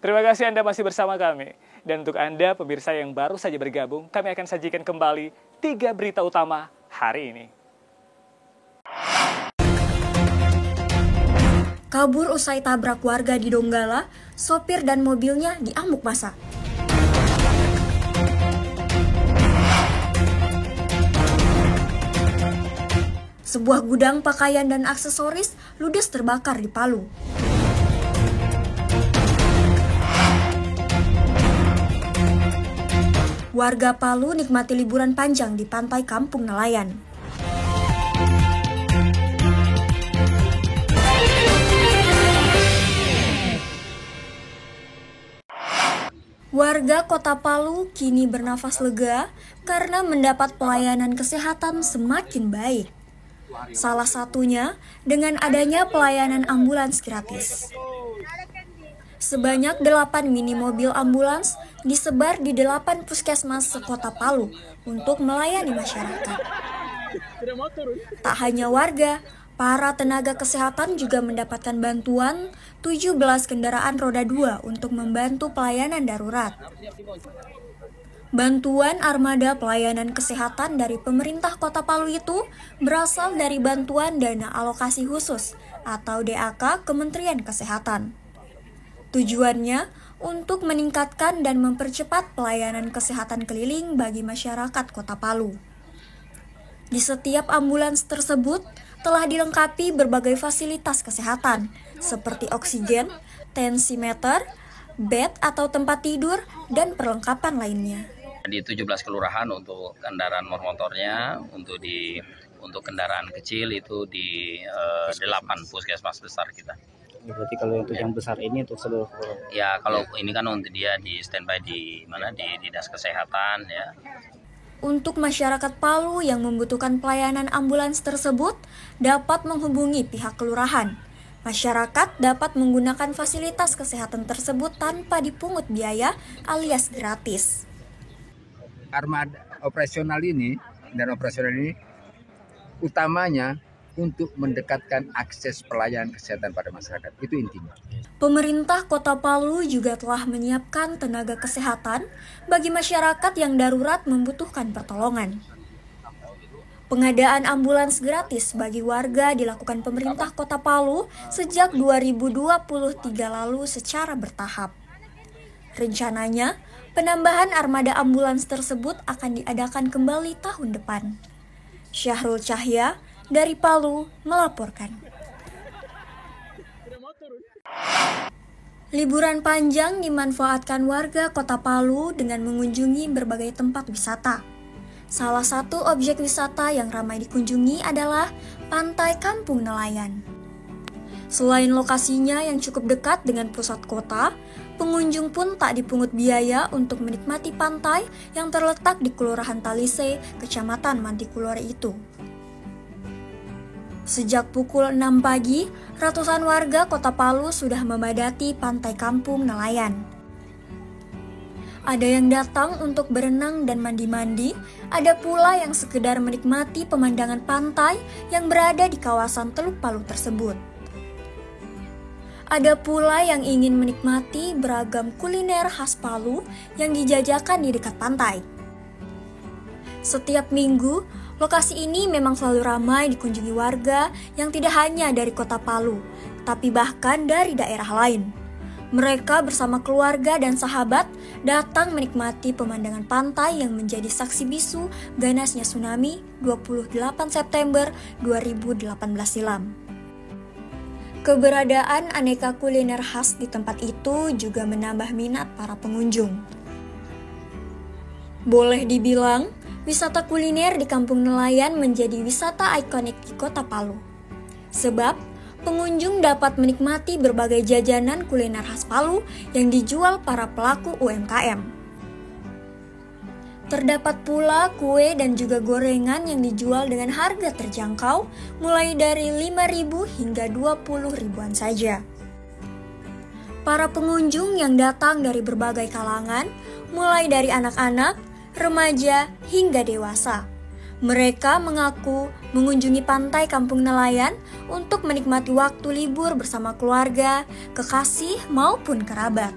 Terima kasih Anda masih bersama kami. Dan untuk Anda pemirsa yang baru saja bergabung, kami akan sajikan kembali 3 berita utama hari ini. Kabur usai tabrak warga di Donggala, sopir dan mobilnya diamuk massa. Sebuah gudang pakaian dan aksesoris ludes terbakar di Palu. Warga Palu nikmati liburan panjang di pantai Kampung Nelayan. Warga Kota Palu kini bernafas lega karena mendapat pelayanan kesehatan semakin baik. Salah satunya dengan adanya pelayanan ambulans gratis. Sebanyak 8 mini mobil ambulans disebar di 8 puskesmas sekota Palu untuk melayani masyarakat. Tak hanya warga, para tenaga kesehatan juga mendapatkan bantuan 17 kendaraan roda 2 untuk membantu pelayanan darurat. Bantuan armada pelayanan kesehatan dari pemerintah Kota Palu itu berasal dari bantuan dana alokasi khusus atau DAK Kementerian Kesehatan. Tujuannya untuk meningkatkan dan mempercepat pelayanan kesehatan keliling bagi masyarakat Kota Palu. Di setiap ambulans tersebut telah dilengkapi berbagai fasilitas kesehatan seperti oksigen, tensimeter, bed atau tempat tidur, dan perlengkapan lainnya. Di 17 kelurahan untuk kendaraan motornya, untuk kendaraan kecil itu di 8 puskesmas besar kita. Berarti kalau untuk yang besar ini untuk seluruh kelurahan? Ya, kalau ini kan untuk dia di standby di Dinas Kesehatan ya. Untuk masyarakat Palu yang membutuhkan pelayanan ambulans tersebut dapat menghubungi pihak kelurahan. Masyarakat dapat menggunakan fasilitas kesehatan tersebut tanpa dipungut biaya alias gratis. Armada operasional ini utamanya untuk mendekatkan akses pelayanan kesehatan pada masyarakat. Itu intinya. Pemerintah Kota Palu juga telah menyiapkan tenaga kesehatan bagi masyarakat yang darurat membutuhkan pertolongan. Pengadaan ambulans gratis bagi warga dilakukan pemerintah Kota Palu sejak 2023 lalu secara bertahap. Rencananya, penambahan armada ambulans tersebut akan diadakan kembali tahun depan. Syahrul Cahya dari Palu melaporkan. Liburan panjang dimanfaatkan warga Kota Palu dengan mengunjungi berbagai tempat wisata. Salah satu objek wisata yang ramai dikunjungi adalah Pantai Kampung Nelayan. Selain lokasinya yang cukup dekat dengan pusat kota, pengunjung pun tak dipungut biaya untuk menikmati pantai yang terletak di Kelurahan Talise, Kecamatan Mantikulore itu. Sejak pukul 6 pagi, ratusan warga Kota Palu sudah memadati Pantai Kampung Nelayan. Ada yang datang untuk berenang dan mandi-mandi, ada pula yang sekedar menikmati pemandangan pantai yang berada di kawasan Teluk Palu tersebut. Ada pula yang ingin menikmati beragam kuliner khas Palu yang dijajakan di dekat pantai. Setiap minggu, lokasi ini memang selalu ramai dikunjungi warga yang tidak hanya dari Kota Palu, tapi bahkan dari daerah lain. Mereka bersama keluarga dan sahabat datang menikmati pemandangan pantai yang menjadi saksi bisu ganasnya tsunami 28 September 2018 silam. Keberadaan aneka kuliner khas di tempat itu juga menambah minat para pengunjung. Boleh dibilang, wisata kuliner di Kampung Nelayan menjadi wisata ikonik di Kota Palu. Sebab, pengunjung dapat menikmati berbagai jajanan kuliner khas Palu yang dijual para pelaku UMKM. Terdapat pula kue dan juga gorengan yang dijual dengan harga terjangkau, mulai dari 5.000 hingga 20.000-an saja. Para pengunjung yang datang dari berbagai kalangan, mulai dari anak-anak, remaja, hingga dewasa. Mereka mengaku mengunjungi Pantai Kampung Nelayan untuk menikmati waktu libur bersama keluarga, kekasih, maupun kerabat.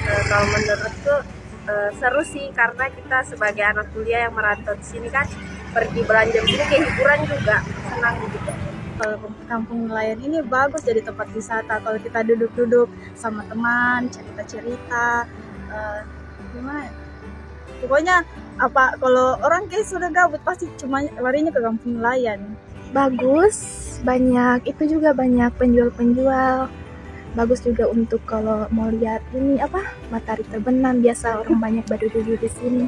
Kalau menurutku seru sih, karena kita sebagai anak kuliah yang merantau di sini kan, pergi belanja di sini kayak hiburan juga, senang gitu. Kalau kampung nelayan ini bagus jadi tempat wisata. Kalau kita duduk-duduk sama teman, cerita-cerita, gimana? Pokoknya apa, kalau orang kayak sudah gabut pasti cuma larinya ke kampung nelayan. Bagus, banyak, itu juga banyak penjual-penjual. Bagus juga untuk kalau mau lihat ini matahari terbenam, biasa orang banyak berduduk di sini.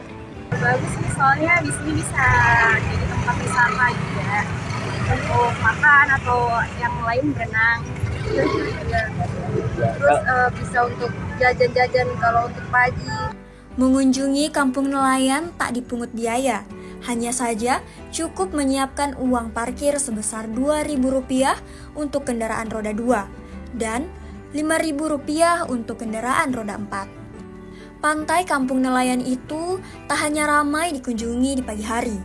Bagus sih, soalnya di sini bisa jadi tempat wisata juga untuk makan atau yang lain berenang. Terus bisa untuk jajan-jajan kalau untuk pagi. Mengunjungi kampung nelayan tak dipungut biaya. Hanya saja cukup menyiapkan uang parkir sebesar Rp2.000 untuk kendaraan roda 2 dan Rp5.000 untuk kendaraan roda 4. Pantai kampung nelayan itu tak hanya ramai dikunjungi di pagi hari.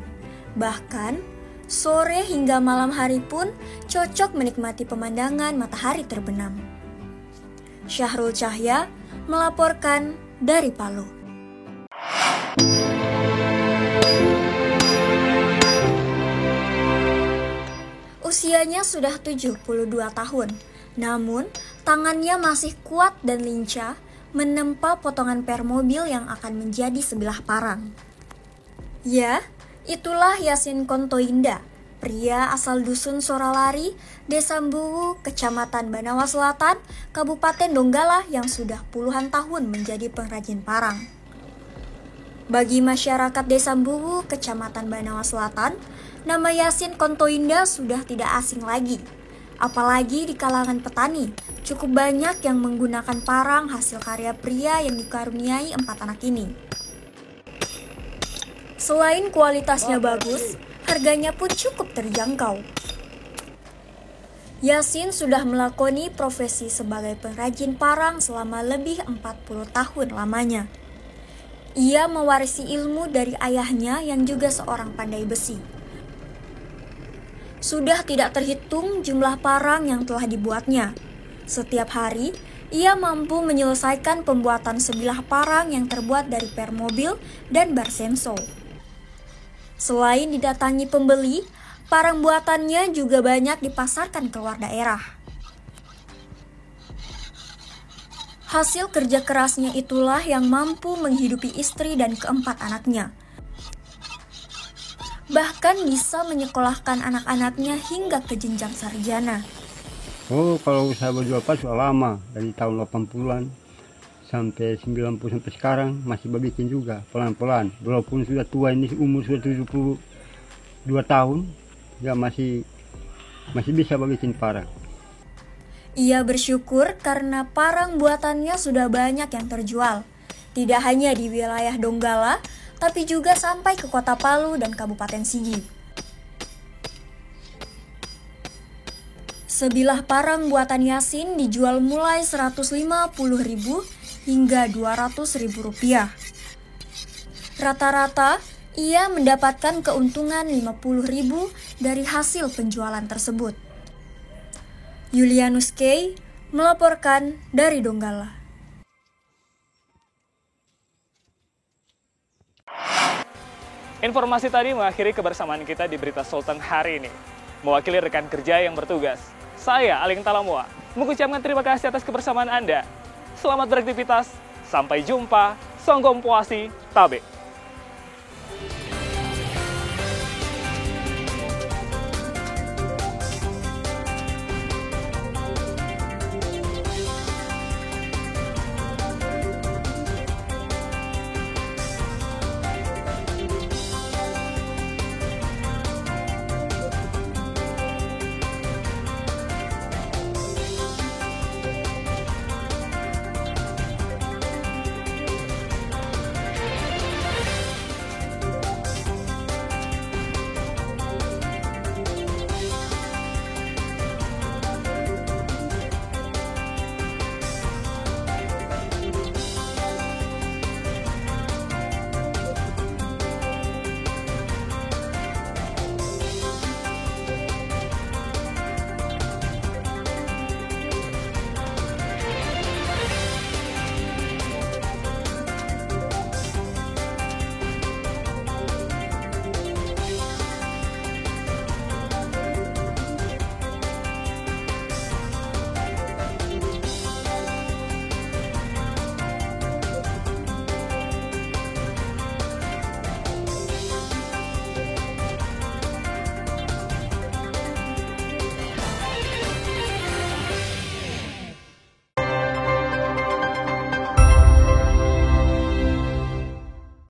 Bahkan sore hingga malam hari pun cocok menikmati pemandangan matahari terbenam. Syahrul Cahya melaporkan dari Palu. Usianya sudah 72 tahun, namun tangannya masih kuat dan lincah menempa potongan per mobil yang akan menjadi sebilah parang. Ya, itulah Yasin Kontoinda, pria asal dusun Soralari, Desa Mbuwu, Kecamatan Banawa Selatan, Kabupaten Donggala yang sudah puluhan tahun menjadi pengrajin parang. Bagi masyarakat Desa Mbuwu, Kecamatan Banawa Selatan, nama Yasin Kontoinda sudah tidak asing lagi. Apalagi di kalangan petani, cukup banyak yang menggunakan parang hasil karya pria yang dikaruniai 4 anak ini. Selain kualitasnya bagus, harganya pun cukup terjangkau. Yasin sudah melakoni profesi sebagai pengrajin parang selama lebih 40 tahun lamanya. Ia mewarisi ilmu dari ayahnya yang juga seorang pandai besi. Sudah tidak terhitung jumlah parang yang telah dibuatnya. Setiap hari, ia mampu menyelesaikan pembuatan sebilah parang yang terbuat dari per mobil dan bar senso. Selain didatangi pembeli, parang buatannya juga banyak dipasarkan ke luar daerah. Hasil kerja kerasnya itulah yang mampu menghidupi istri dan keempat anaknya. Bahkan bisa menyekolahkan anak-anaknya hingga ke jenjang sarjana. Oh, kalau usaha berjual pas sudah lama, dari tahun 80-an sampai 90 sampai sekarang masih bikin juga pelan-pelan. Walaupun sudah tua, ini umur sudah 72 tahun, ya masih bisa bikin parang. Ia bersyukur karena parang buatannya sudah banyak yang terjual. Tidak hanya di wilayah Donggala, tapi juga sampai ke Kota Palu dan Kabupaten Sigi. Sebilah parang buatan Yasin dijual mulai Rp150.000 hingga Rp200.000. Rata-rata, ia mendapatkan keuntungan Rp50.000 dari hasil penjualan tersebut. Julianus K. melaporkan dari Donggala. Informasi tadi mengakhiri kebersamaan kita di Berita Sultan hari ini. Mewakili rekan kerja yang bertugas, saya Aling Talamua mengucapkan terima kasih atas kebersamaan Anda. Selamat beraktivitas, sampai jumpa, Songgom Puasi, Tabe.